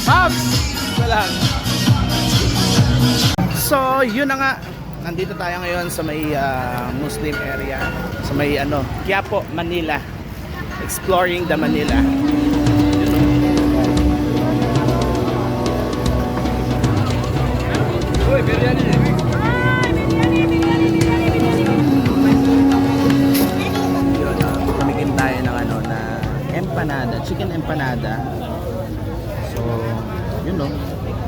Pops! Walang. So, yun na nga. Nandito tayo ngayon sa may Muslim area. Sa may Quiapo, Manila. Exploring the Manila. Uy, biryani. Tumigin tayo ng na empanada, chicken empanada. So, yun no.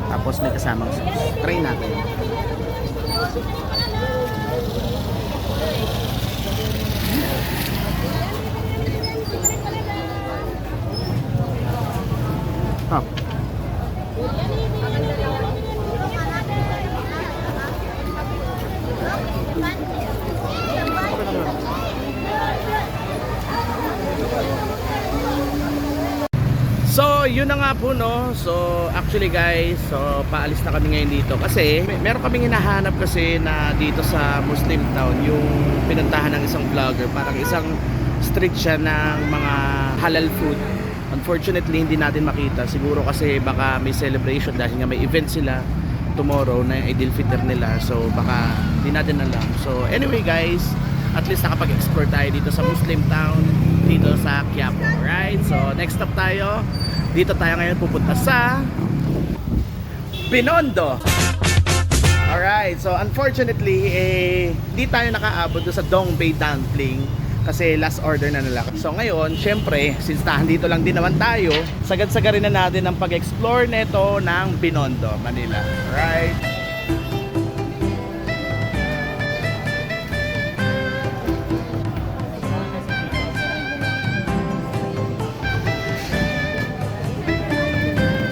Tapos may kasamang sauce. Try natin. Oh. So, yun na nga po no. So, actually guys, so paalis na kami ngayon dito kasi meron kaming hinahanap kasi na dito sa Muslim town, yung pinuntahan ng isang vlogger, parang isang street siya ng mga halal food. Unfortunately, hindi natin makita. Siguro kasi baka may celebration dahil nga may event sila tomorrow na Eidil Fitr nila. So, baka hindi natin alam. So, anyway guys, at least nakapag-explore tayo dito sa Muslim town, dito sa Quiapo. Right? So, next stop tayo. Dito tayo ngayon pupunta sa Binondo. Alright. So, unfortunately, di tayo nakaabot sa Dong Bay Dumpling kasi last order na nila. So, ngayon, syempre, since dito lang din naman tayo, sagad-sagarin na natin ang pag-explore nito ng Binondo, Manila. Alright.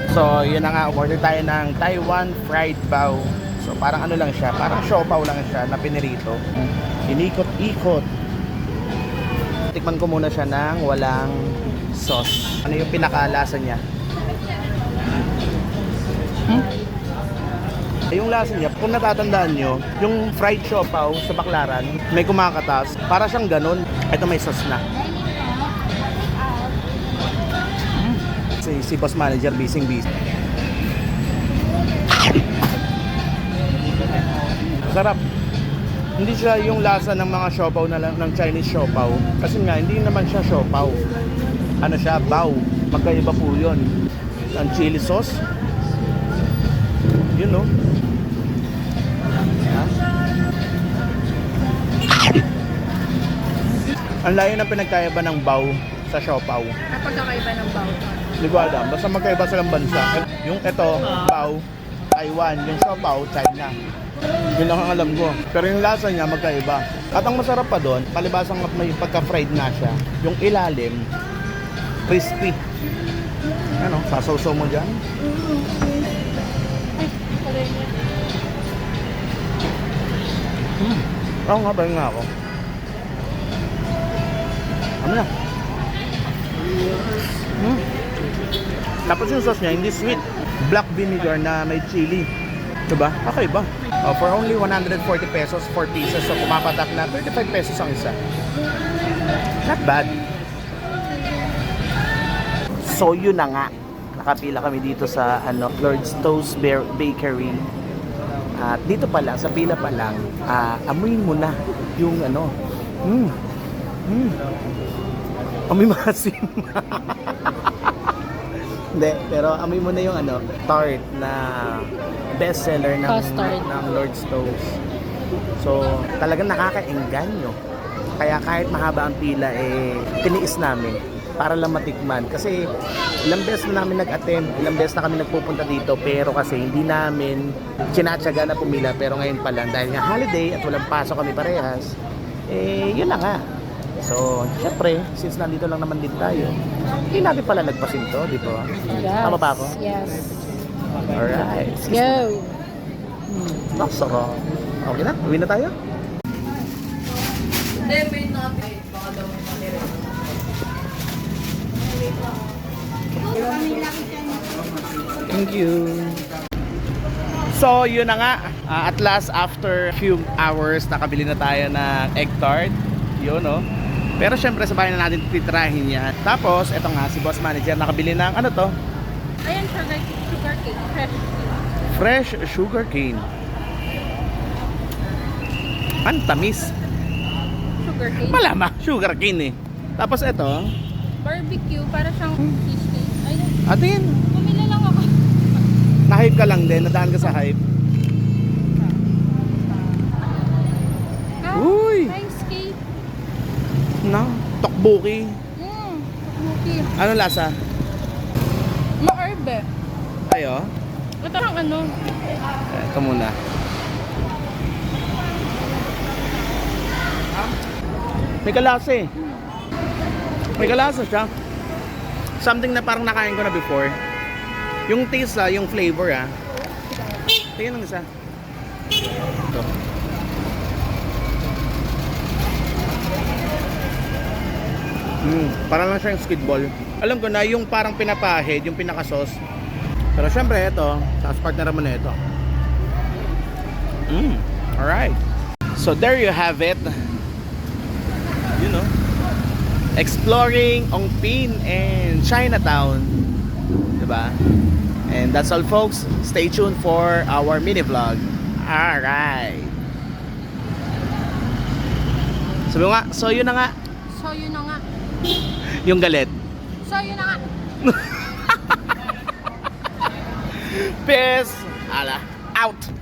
So, yun na nga, order tayo ng Taiwan fried bao. So, parang ano lang siya, parang siopaw lang siya na pinirito. Inikot-ikot. Tikman ko muna siya ng walang sauce. Ano yung pinakalasa niya? Yung lasa niya, kung natatandaan nyo, yung fried siopaw sa Baklaran, may kumakatas. Para siyang ganun. Ito may sauce na. Si boss manager busy. Sarap. Hindi siya yung lasa ng mga siopaw ng Chinese siopaw. Kasi nga hindi naman siya siopaw. Ano siya, bao. Magkaiba po 'yon. Ang chili sauce. Yun no. Ang layo ng pinagkaiba ng bao sa siopaw. Napagkakaiba ng bao. Hindi ko alam. Basta magkaiba silang bansa. Yung ito, bao, Taiwan. Yung siopaw, China. Yun lang ang alam ko. Pero yung lasa niya, magkaiba. At ang masarap pa doon, palibasang may pagka-fried na siya. Yung ilalim, crispy. Ano, sasawsaw mo dyan. Oo nga, bayan nga ako. Ano na? Tapos yung sauce niya, hindi sweet. Black vinegar na may chili. Diba? Kakaiba. For only 140 pesos, 4 pieces. So, kumapatak na 35 pesos ang isa. Not bad. So, yun na nga. Nakapila kami dito sa Lord's Toast Bakery. At dito pa lang, sa pila pa lang, amuin mo na yung amoy maasim. Hindi, pero amoy mo na yung tart na bestseller ng Lord's Toast. So, talagang nakakaengganyo. Kaya kahit mahaba ang pila, tiniis namin para lang matikman. Kasi ilang beses na namin nag-attend, ilang beses na kami nagpupunta dito, pero kasi hindi namin sinatsaga na pumila. Pero ngayon pa lang, dahil nga holiday at walang pasok kami parehas, yun na nga. So, syempre, since nandito lang naman din tayo, hindi natin pala nagpasinto, di ba? Yes. Tama ba ako? Yes. Alright. Go! Masarap. Okay na? Uwi na tayo? Hindi, may natin. Baka daw makirin. Thank you. So, yun na nga. At last, after few hours, nakabili na tayo ng egg tart. Yun, no? Pero syempre, sabahin na natin titrahin yan. Tapos, eto nga, si boss manager nakabili ng ano to? Ayan, sugar cake. Fresh. Fresh sugar cane. Ang tamis. Sugar cake. Malamang sugar cane eh. Tapos ito, Barbecue. Para siyang cheesecake. Ay, atin. pumila lang ako. Na-hype ka lang din, nadaan ka sa hype. Ah, Uy! rice cake. Na, tokboki. Okay. Anong lasa? Ma-herbe. Ayo. Ito lang ano. Ito muna. May kalasa eh. May kalasa siya. Something na parang nakain ko na before. Yung taste yung flavor Tingnan ng isa. Ito. Parang lang siyang squid ball. Alam ko na yung parang pinapahid, yung pinaka-sauce. Pero syempre ito, tapos partner naman na ito. Alright. So there you have it. You know, exploring Ongpin and Chinatown. Diba? And that's all folks. Stay tuned for our mini vlog. Alright. Sabi mo nga, so yun na nga. So, yun na nga. Yung galit. So, yun na nga. Peace. Ala. Out.